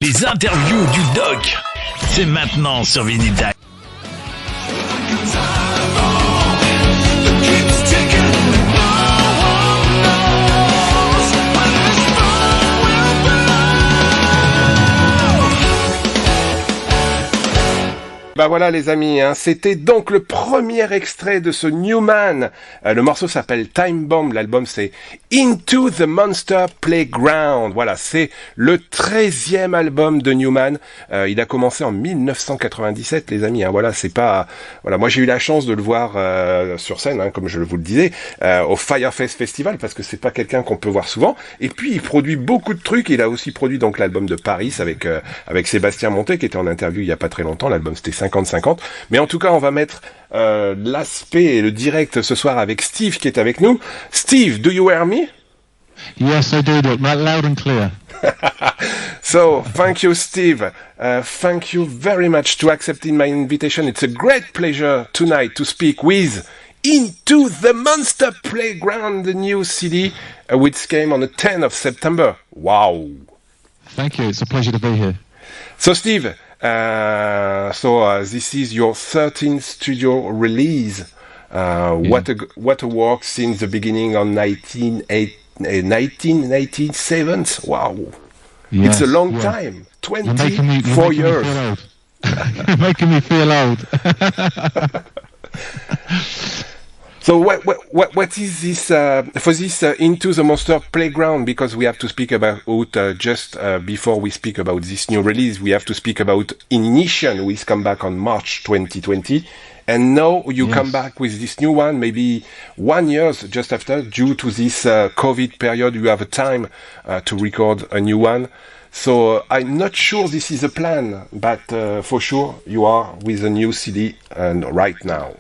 Les interviews du doc, c'est maintenant sur Vinylestimes. Bah voilà les amis, hein, c'était donc le premier extrait de ce Newman. Le morceau s'appelle Time Bomb, l'album c'est Into the Monster Playground. Voilà, c'est le 13e album de Newman. Il a commencé en 1997 les amis. Hein, voilà, c'est pas. Voilà, moi j'ai eu la chance de le voir sur scène, hein, comme je vous le disais, au Firefest Festival parce que c'est pas quelqu'un qu'on peut voir souvent. Et puis il produit beaucoup de trucs. Il a aussi produit donc l'album de Paris avec Sébastien Montet qui était en interview il y a pas très longtemps. L'album c'était 50-50. Mais en tout cas, on va mettre l'aspect et le direct ce soir avec Steve qui est avec nous. Steve, do you hear me? Yes, I do, Doc. Loud and clear. So, thank you, Steve. Thank you very much to accepting my invitation. It's a great pleasure tonight to speak with Into the Monster Playground, the new CD, which came on the 10th of September. Wow. Thank you. It's a pleasure to be here. So, Steve, this is your 13th studio release. What a work since the beginning on 1987. Wow. Yes, it's a long time. 24 years. You're making me feel old. So what is this for this Into the Monster Playground? Because we have to speak about just before we speak about this new release, we have to speak about Ignition, which come back on March 2020, and now you come back with this new one, maybe 1 year just after, due to this COVID period. You have a time to record a new one. So I'm not sure this is a plan, but for sure you are with a new CD and right now.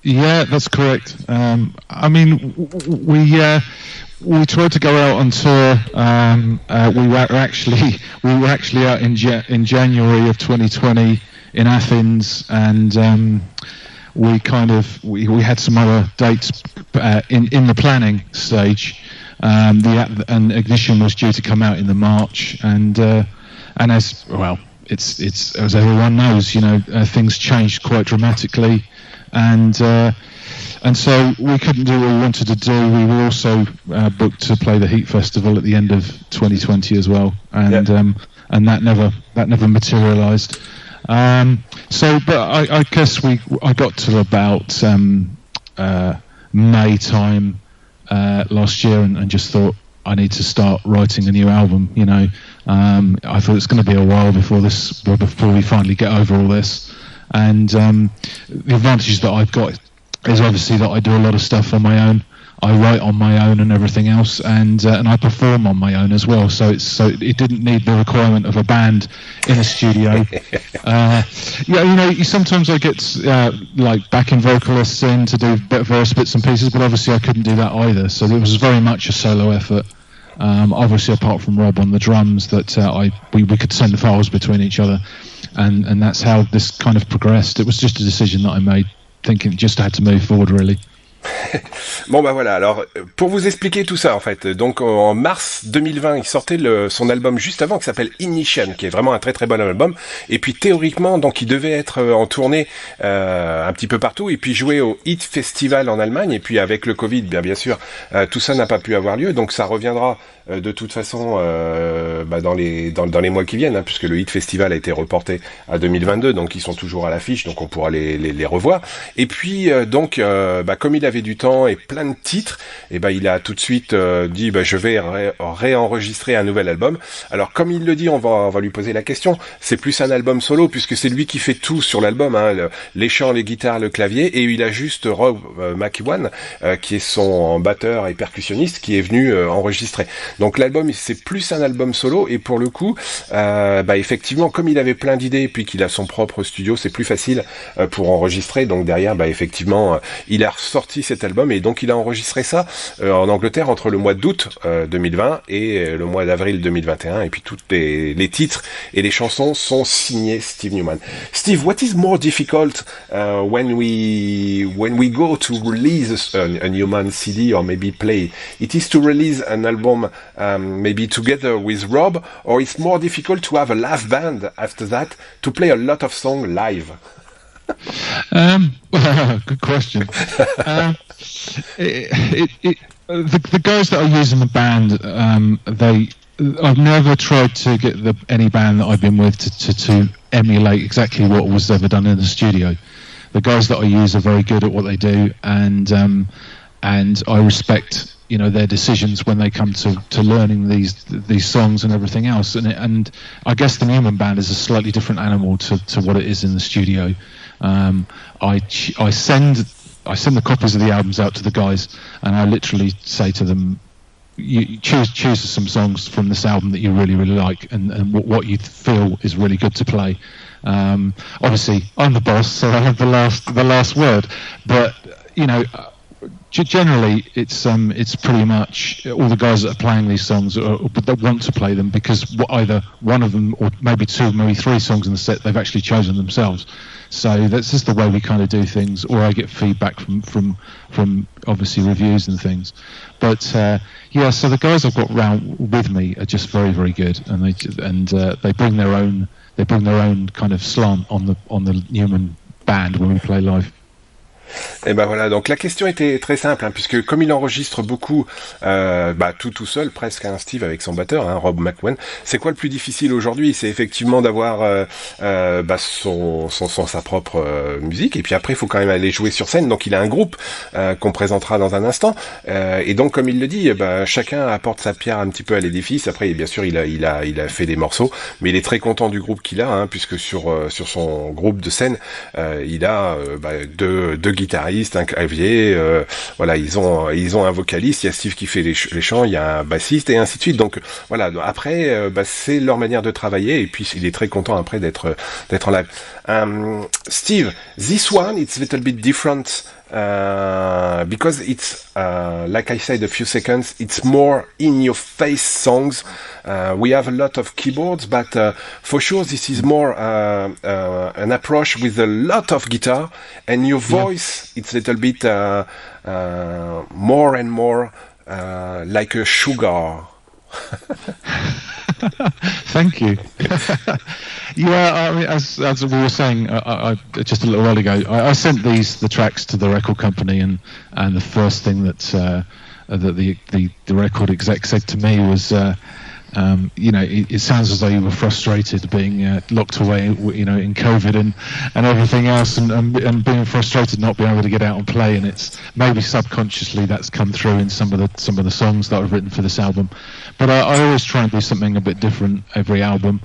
Yeah, that's correct. I mean, we tried to go out on tour. We were actually out in January of 2020 in Athens, and we had some other dates in the planning stage. And Ignition was due to come out in the March, and as well, it's as everyone knows, you know, things changed quite dramatically. And so we couldn't do what we wanted to do. We were also booked to play the Heat Festival at the end of 2020 as well, and that never materialised. But I guess I got to about May time last year and just thought I need to start writing a new album. You know, I thought it's going to be a while before we finally get over all this. And the advantage that I've got is obviously that I do a lot of stuff on my own. I write on my own and everything else, and I perform on my own as well. So it didn't need the requirement of a band in a studio. Sometimes I get like backing vocalists in to do various bits and pieces, but obviously I couldn't do that either. So it was very much a solo effort. Obviously, apart from Rob on the drums, that we could send the files between each other. And that's how this kind of progressed. It was just a decision that I made, thinking just had to move forward really. Bon bah voilà, alors pour vous expliquer tout ça en fait, donc en mars 2020 il sortait son album juste avant qui s'appelle Ignition, qui est vraiment un très très bon album, et puis théoriquement donc il devait être en tournée un petit peu partout et puis jouer au Heat Festival en Allemagne, et puis avec le Covid bien sûr tout ça n'a pas pu avoir lieu, donc ça reviendra de toute façon dans les mois qui viennent, hein, puisque le Heat Festival a été reporté à 2022, donc ils sont toujours à l'affiche, donc on pourra les revoir. Et puis comme il avait du temps et plein de titres, et il a tout de suite dit je vais réenregistrer un nouvel album. Alors comme il le dit, on va lui poser la question. C'est plus un album solo puisque c'est lui qui fait tout sur l'album, hein, les chants, les guitares, le clavier, et il a juste Rob McEwan qui est son batteur et percussionniste qui est venu enregistrer. Donc l'album c'est plus un album solo, et pour le coup effectivement comme il avait plein d'idées et puis qu'il a son propre studio, c'est plus facile pour enregistrer. Donc derrière effectivement il a ressorti sorti cet album, et donc il a enregistré ça en Angleterre entre le mois d'août 2020 et le mois d'avril 2021, et puis tous les titres et les chansons sont signés Steve Newman. Steve, what is more difficult when we go to release a Newman CD or maybe play? It is to release an album maybe together with Rob, or it's more difficult to have a live band after that to play a lot of songs live? Good question. The guys that I use in the band, I've never tried to get any band that I've been with to emulate exactly what was ever done in the studio. The guys that I use are very good at what they do, and I respect their decisions when they come to learning these songs and everything else. And I guess the Newman band is a slightly different animal to what it is in the studio. I send the copies of the albums out to the guys, and I literally say to them, you choose some songs from this album that you really, really like, and what you feel is really good to play. Obviously, I'm the boss, so I have the last word. But generally, it's pretty much all the guys that are playing these songs that want to play them, because either one of them, or maybe two, maybe three songs in the set they've actually chosen themselves. So that's just the way we kind of do things, or I get feedback from obviously reviews and things. But so the guys I've got round with me are just very, very good, and they bring their own kind of slant on the Newman band when we play live. Et ben voilà, donc la question était très simple, puisque comme il enregistre beaucoup tout seul presque, Steve, avec son batteur, Rob McEwen, c'est quoi le plus difficile aujourd'hui? C'est effectivement d'avoir sa propre musique, et puis après il faut quand même aller jouer sur scène. Donc il a un groupe qu'on présentera dans un instant, et donc comme il le dit, chacun apporte sa pierre un petit peu à l'édifice. Après bien sûr il a fait des morceaux, mais il est très content du groupe qu'il a, puisque sur son groupe de scène il a deux guitaristes, un clavier, ils ont un vocaliste, il y a Steve qui fait les chants, il y a un bassiste, et ainsi de suite. Donc voilà, après c'est leur manière de travailler, et puis il est très content après d'être en live. Steve, this one it's a little bit different because it's like I said a few seconds, it's more in your face songs. We have a lot of keyboards, but for sure this is more an approach with a lot of guitar, and your voice it's a little bit more and more like a sugar. Thank you. Yeah, I mean, as we were saying I just a little while ago, I sent the tracks to the record company, and the first thing that the record exec said to me was, it sounds as though you were frustrated being locked away, in COVID and everything else, and being frustrated not being able to get out and play. And it's maybe subconsciously that's come through in some of the songs that I've written for this album. But I always try and do something a bit different every album,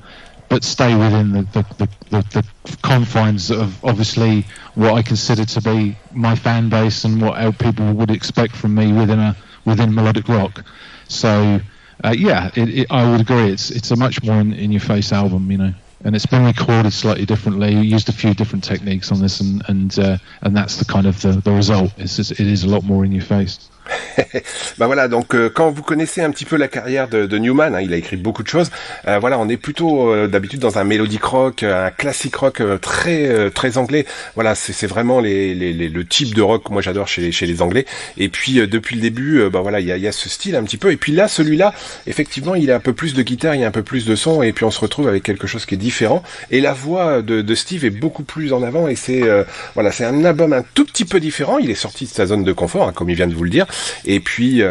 but stay within the confines of obviously what I consider to be my fan base and what people would expect from me within melodic rock. So I would agree. It's a much more in your face album, and it's been recorded slightly differently. We used a few different techniques on this, and that's the kind of the result. It is a lot more in your face. Voilà, donc quand vous connaissez un petit peu la carrière de Newman, il a écrit beaucoup de choses. On est plutôt d'habitude dans un mélodique rock, un classique rock très très anglais. Voilà, c'est vraiment le type de rock que moi j'adore chez les Anglais. Et puis depuis le début, il y a ce style un petit peu. Et puis là, celui-là, effectivement, il a un peu plus de guitare, il y a un peu plus de son, et puis on se retrouve avec quelque chose qui est différent. Et la voix de Steve est beaucoup plus en avant. Et c'est un album un tout petit peu différent. Il est sorti de sa zone de confort, comme il vient de vous le dire. Et puis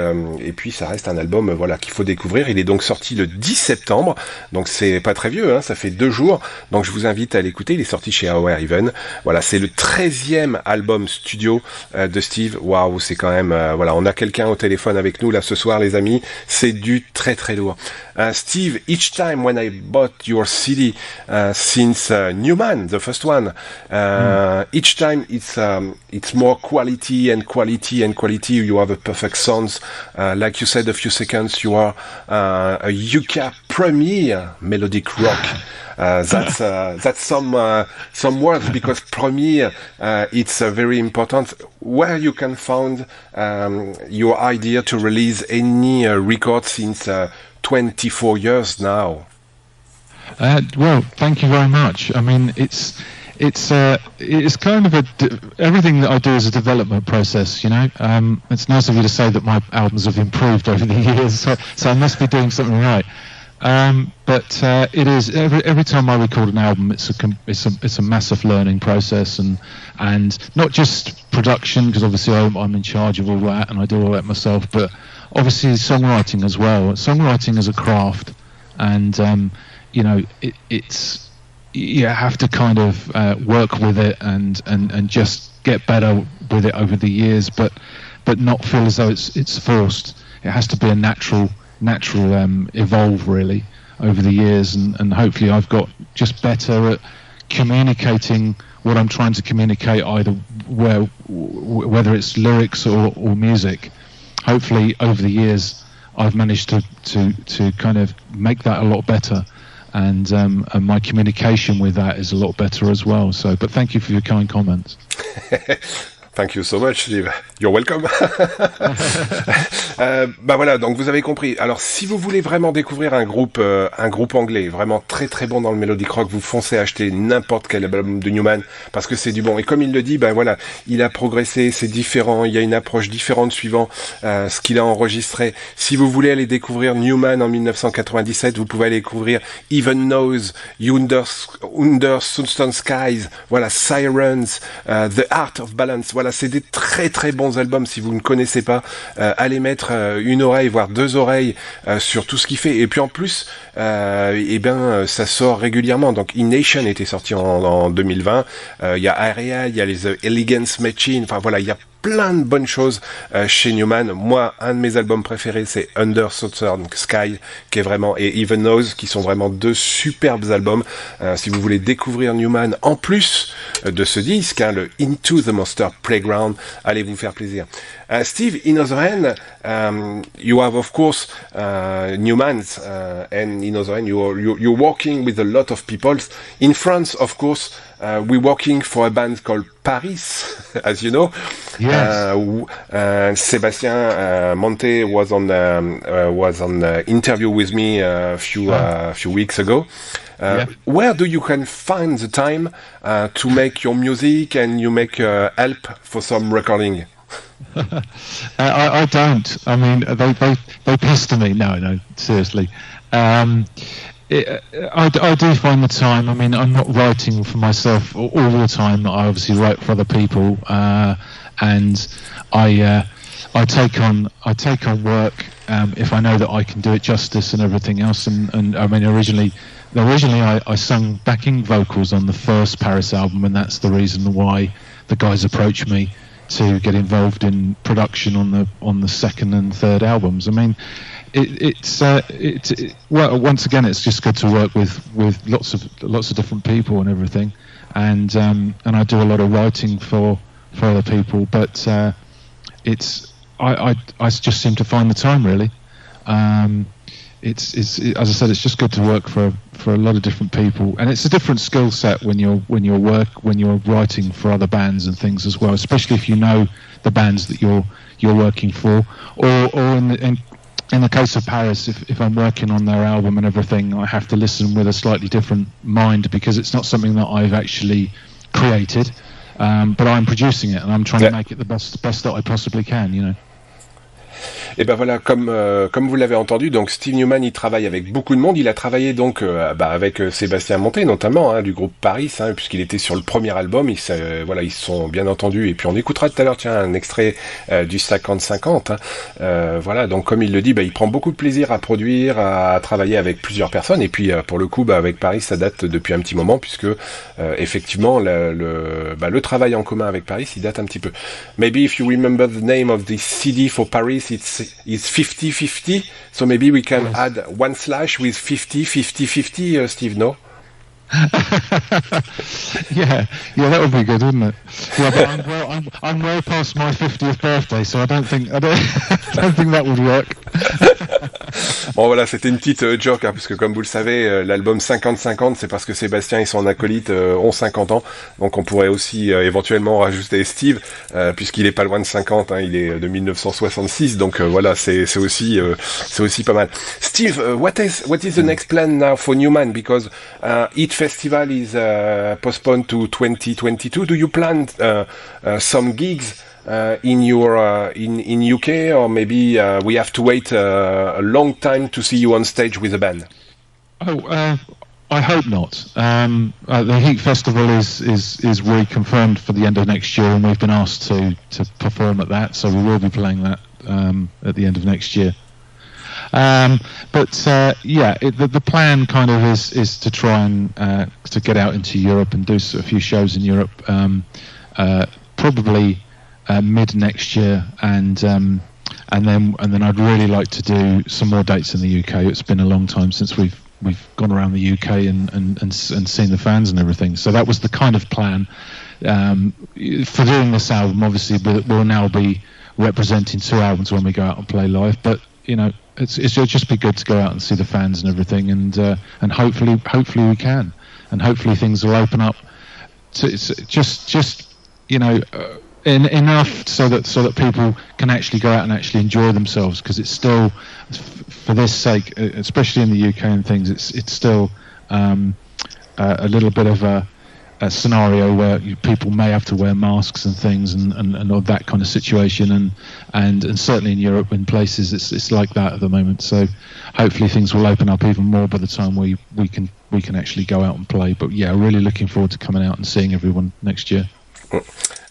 ça reste un album qu'il faut découvrir. Il est donc sorti le 10 septembre, donc c'est pas très vieux, ça fait 2 jours. Donc je vous invite à l'écouter. Il est sorti chez Even. Voilà, c'est le 13e album studio de Steve. Waouh, c'est quand même on a quelqu'un au téléphone avec nous là ce soir, les amis. C'est du très très lourd. Steve, each time when I bought your CD since Newman, the first one, each time it's more quality and quality and quality. You have perfect sounds. Like you said a few seconds, you are a UK premier melodic rock. That's some words, because premier, it's very important. Where you can find your idea to release any record since 24 years now? Well, thank you very much. I mean, it's kind of everything that I do is a development process, you know. It's nice of you to say that my albums have improved over the years, so I must be doing something right. But it is every time I record an album, it's a massive learning process, and not just production, because obviously I'm in charge of all that and I do all that myself, but obviously songwriting as well. Songwriting is a craft, and you know, it's you have to kind of work with it and just get better with it over the years, but not feel as though it's forced. It has to be a natural evolve really over the years, and hopefully I've got just better at communicating what I'm trying to communicate, either whether it's lyrics or music. Hopefully over the years I've managed to kind of make that a lot better, and my communication with that is a lot better as well. So, but thank you for your kind comments. Thank you so much, Steve. You're welcome. Bah voilà, donc vous avez compris. Alors, si vous voulez vraiment découvrir un groupe anglais, vraiment très très bon dans le melodic rock, vous foncez acheter n'importe quel album de Newman, parce que c'est du bon. Et comme il le dit, ben voilà, il a progressé, c'est différent, il y a une approche différente suivant ce qu'il a enregistré. Si vous voulez aller découvrir Newman en 1997, vous pouvez aller découvrir Even Knows, Under Sunstone Skies, voilà, Sirens, The Art of Balance, voilà, c'est des très très bons albums. Si vous ne connaissez pas, allez mettre une oreille, voire deux oreilles sur tout ce qu'il fait. Et puis en plus, ça sort régulièrement. Donc In Nation était sorti en 2020. Il y a Area, il y a les Elegance Machine. Enfin voilà, il y a plein de bonnes choses chez Newman. Moi, un de mes albums préférés, c'est Under Southern Sky, qui est vraiment, et Even Knows, qui sont vraiment deux superbes albums. Si vous voulez découvrir Newman, en plus de ce disque, le Into the Monster Playground, allez vous faire plaisir. Steve, in other hand, you have of course Newman's, and in other hand, you're working with a lot of people. In France, of course, we're working for a band called Paris, as you know. Yes. Sébastien Monte was on interview with me a few weeks ago. Where do you can find the time to make your music, and you make help for some recording? I don't. I mean, they pester me. No, seriously. I do find the time. I mean, I'm not writing for myself all the time. I obviously write for other people, and I take on work if I know that I can do it justice and everything else. And I mean, originally I sung backing vocals on the first Paris album, and that's the reason why the guys approached me to get involved in production on the second and third albums. I mean, well, once again, it's just good to work with lots of different people and everything, and I do a lot of writing for other people, but I just seem to find the time really. It's as I said, it's just good to work for a lot of different people, and it's a different skill set when you're writing for other bands and things as well, especially if you know the bands that you're working for, or in the case of Paris, if I'm working on their album and everything, I have to listen with a slightly different mind, because it's not something that I've actually created, but I'm producing it and I'm trying to make it the best that I possibly can, you know. Et ben voilà, comme vous l'avez entendu, donc Steve Newman, il travaille avec beaucoup de monde. Il a travaillé donc avec Sébastien Monté notamment, du groupe Paris, puisqu'il était sur le premier album. Ils se sont bien entendus. Et puis on écoutera tout à l'heure, un extrait du 50-50. Voilà, donc comme il le dit, il prend beaucoup de plaisir à produire, à travailler avec plusieurs personnes. Et puis pour le coup, avec Paris, ça date depuis un petit moment, puisque effectivement le travail en commun avec Paris, il date un petit peu. Maybe if you remember the name of this CD for Paris, it's 50-50, so maybe we can add one slash with 50-50-50, Steve, no? yeah, that would be good, wouldn't it? Yeah, but I'm well past my 50th birthday, so I don't think I don't think that would work. Bon voilà, c'était une petite joke, hein, parce que comme vous le savez, l'album 50-50, c'est parce que Sébastien et son acolyte ont 50 ans, donc on pourrait aussi éventuellement rajouter Steve, puisqu'il est pas loin de 50, hein, il est de 1966, donc voilà, c'est aussi pas mal. Steve, what is the next plan now for Newman, because each festival is postponed to 2022. Do you plan some gigs in your in UK, or maybe we have to wait a long time to see you on stage with a band? I hope not. The Heat Festival is reconfirmed for the end of next year, and we've been asked to perform at that, so we will be playing that at the end of next year. The plan kind of is to try and to get out into Europe and do a few shows in Europe, probably mid next year, and then I'd really like to do some more dates in the UK. It's been a long time since we've gone around the UK and seen the fans and everything. So that was the kind of plan for doing this album. Obviously, we'll now be representing 2 albums when we go out and play live, but you know, it'll just be good to go out and see the fans and everything, and hopefully we can, and hopefully things will open up to just you know enough so that people can actually go out and actually enjoy themselves, because it's still, for this sake, especially in the UK and things, it's still a little bit of a scenario where people may have to wear masks and things and all that kind of situation, and certainly in Europe, in places it's like that at the moment. So hopefully things will open up even more by the time we can actually go out and play. But yeah, really looking forward to coming out and seeing everyone next year.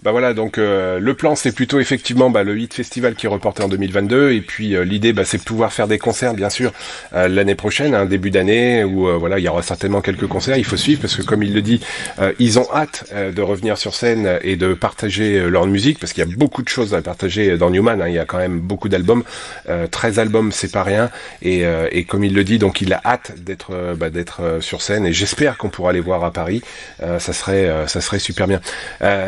Bah voilà, donc le plan c'est plutôt effectivement le Hit Festival qui est reporté en 2022, et puis l'idée c'est de pouvoir faire des concerts bien sûr l'année prochaine, hein, début d'année, où voilà, il y aura certainement quelques concerts. Il faut suivre, parce que comme il le dit, ils ont hâte de revenir sur scène et de partager leur musique, parce qu'il y a beaucoup de choses à partager dans Newman, hein. Il y a quand même beaucoup d'albums, 13 albums, c'est pas rien, et comme il le dit, donc il a hâte d'être sur scène, et j'espère qu'on pourra les voir à Paris. Ça serait super bien.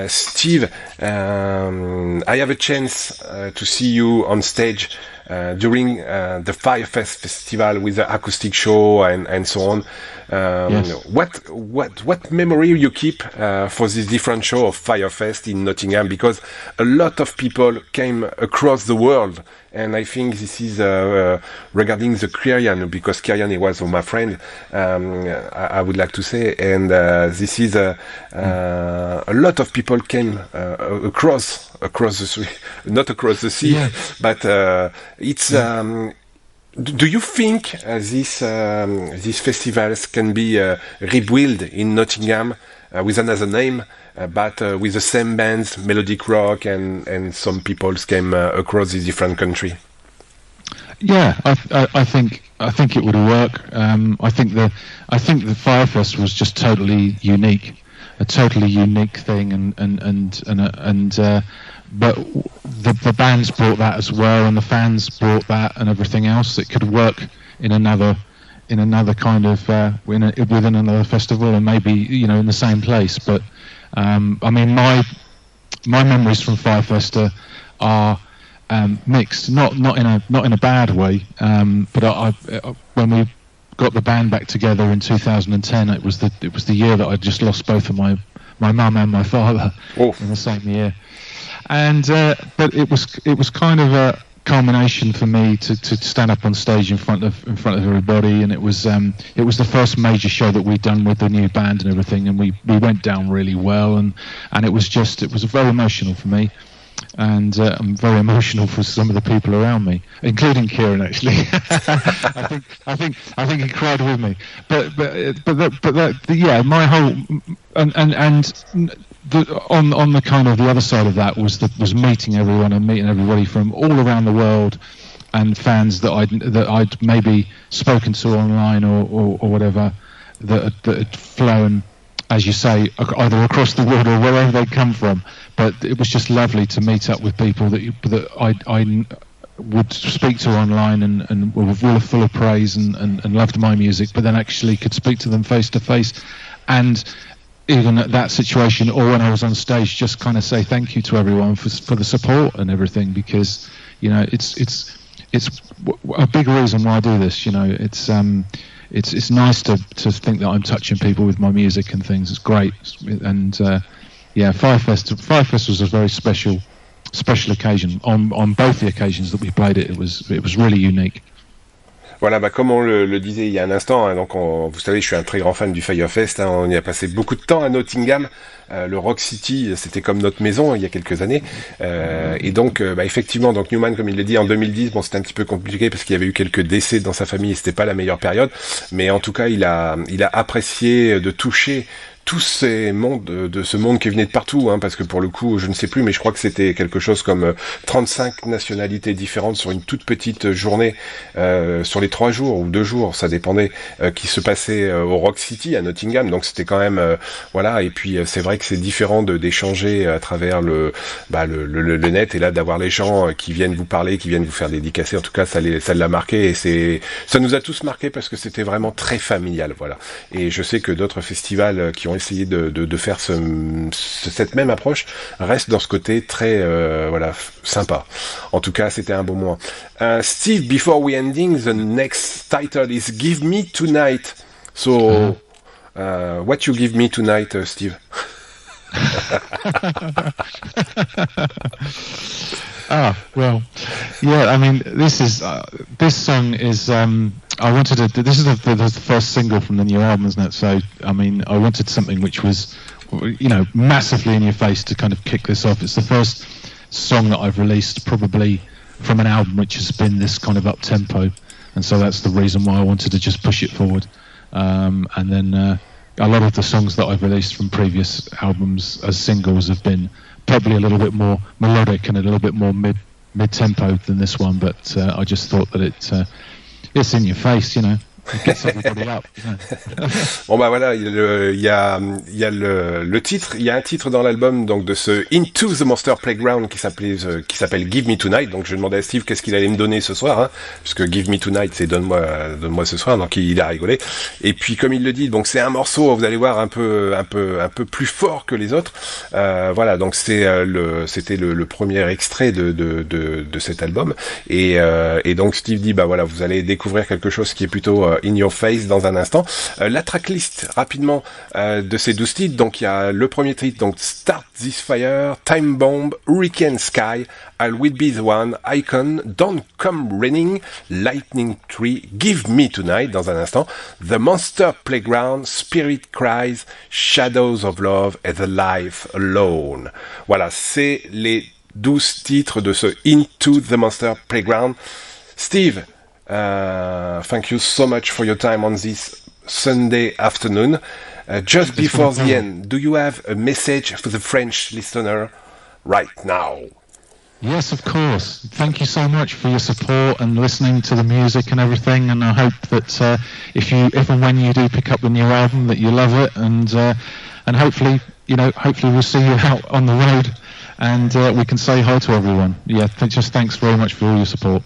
Steve, I have a chance to see you on stage during the Firefest festival with the acoustic show and so on. Yes. What memory you keep for this different show of Firefest in Nottingham? Because a lot of people came across the world, and I think this is regarding the Kyrian, because Kyrian was my friend, I would like to say, and this is a lot of people came across the sea, not across the sea, yeah. but it's. Do you think these festivals can be rebuilt in Nottingham with another name, but with the same bands, melodic rock, and some people came across the different country? Yeah, I think it would work. I think the Firefest was just totally unique, a totally unique thing, and but the bands brought that as well, and the fans brought that, and everything else. It could work in another kind of within another festival, and maybe in the same place. But I mean, my memories from Firefest are mixed, not in a bad way. But I when we got the band back together in 2010, it was the year that I just lost both of my mum and my father in the same year. And but it was kind of a culmination for me to stand up on stage in front of everybody, and it was the first major show that we'd done with the new band and everything, and we went down really well, and it was very emotional for me, and I'm very emotional for some of the people around me, including Kieran actually. I think he cried with me, but yeah, my whole and on the kind of the other side of that was meeting everyone and meeting everybody from all around the world, and fans that I'd maybe spoken to online or whatever, that had flown, as you say, either across the world or wherever they come from. But it was just lovely to meet up with people that would speak to online and were full of praise and loved my music, but then actually could speak to them face to face, and even at that situation or when I was on stage, just kind of say thank you to everyone for the support and everything, because it's a big reason why I do this. It's nice to think that I'm touching people with my music and things. It's great, and Firefest was a very special occasion. On both the occasions that we played it, it was really unique. Voilà, comme on le disait il y a un instant, hein, donc vous savez, je suis un très grand fan du Firefest, hein, on y a passé beaucoup de temps à Nottingham, le Rock City, c'était comme notre maison il y a quelques années, et donc effectivement, donc Newman, comme il l'a dit, en 2010, bon, c'était un petit peu compliqué parce qu'il y avait eu quelques décès dans sa famille et c'était pas la meilleure période, mais en tout cas, il a apprécié de toucher tous ces mondes, de ce monde qui venait de partout, hein, parce que pour le coup, je ne sais plus, mais je crois que c'était quelque chose comme 35 nationalités différentes sur une toute petite journée, sur les 3 jours ou 2 jours, ça dépendait, qui se passait au Rock City à Nottingham. Donc c'était quand même, voilà. Et puis c'est vrai que c'est différent d'échanger à travers le net, et là d'avoir les gens qui viennent vous parler, qui viennent vous faire dédicacer. En tout cas, ça l'a marqué, et ça nous a tous marqué parce que c'était vraiment très familial, voilà. Et je sais que d'autres festivals qui ont essayé de faire cette même approche reste dans ce côté très sympa. En tout cas, c'était un bon moment. Steve, before we ending, the next title is Give Me Tonight. So, what you give me tonight, Steve? Well, yeah. I mean, this song is. I wanted this is the first single from the new album, isn't it? So, I mean, I wanted something which was, massively in your face to kind of kick this off. It's the first song that I've released probably from an album which has been this kind of up tempo, and so that's the reason why I wanted to just push it forward. And then a lot of the songs that I've released from previous albums as singles have been probably a little bit more melodic and a little bit more mid tempo than this one, but I just thought that it's in your face, it gets everybody up. Bon voilà, il y a le titre, il y a un titre dans l'album donc de ce Into the Monster Playground qui s'appelle Give Me Tonight. Donc je demandais à Steve qu'est-ce qu'il allait me donner ce soir, hein, puisque Give Me Tonight c'est donne-moi ce soir, donc il a rigolé. Et puis comme il le dit, donc c'est un morceau, vous allez voir, un peu plus fort que les autres. Voilà, donc c'était le premier extrait de cet album, et donc Steve dit voilà, vous allez découvrir quelque chose qui est plutôt in your face dans un instant. La tracklist rapidement de ces 12 titres. Donc il y a le premier titre, donc Start This Fire, Time Bomb, Hurricane Sky, I Will Be the One, Icon, Don't Come Raining, Lightning Tree, Give Me Tonight dans un instant, The Monster Playground, Spirit Cries, Shadows of Love et The Life Alone. Voilà, c'est les 12 titres de ce Into the Monster Playground. Steve, thank you so much for your time on this Sunday afternoon. Just before the end, do you have a message for the French listener right now? Yes, of course. Thank you so much for your support and listening to the music and everything. And I hope that if and when you do pick up the new album, that you love it, and hopefully we'll see you out on the road, and we can say hi to everyone. Yeah, just thanks very much for all your support.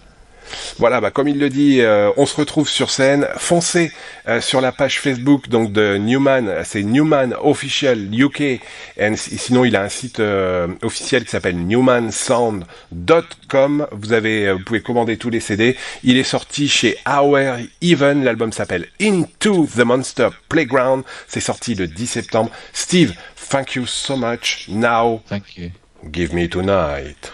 Voilà, comme il le dit, on se retrouve sur scène. Foncez sur la page Facebook donc de Newman, c'est Newman Official UK, et sinon il a un site officiel qui s'appelle newmansound.com. Vous pouvez commander tous les CD. Il est sorti chez Our Even. L'album s'appelle Into the Monster Playground. C'est sorti le 10 septembre. Steve, thank you so much. Now, thank you. Give Me Tonight.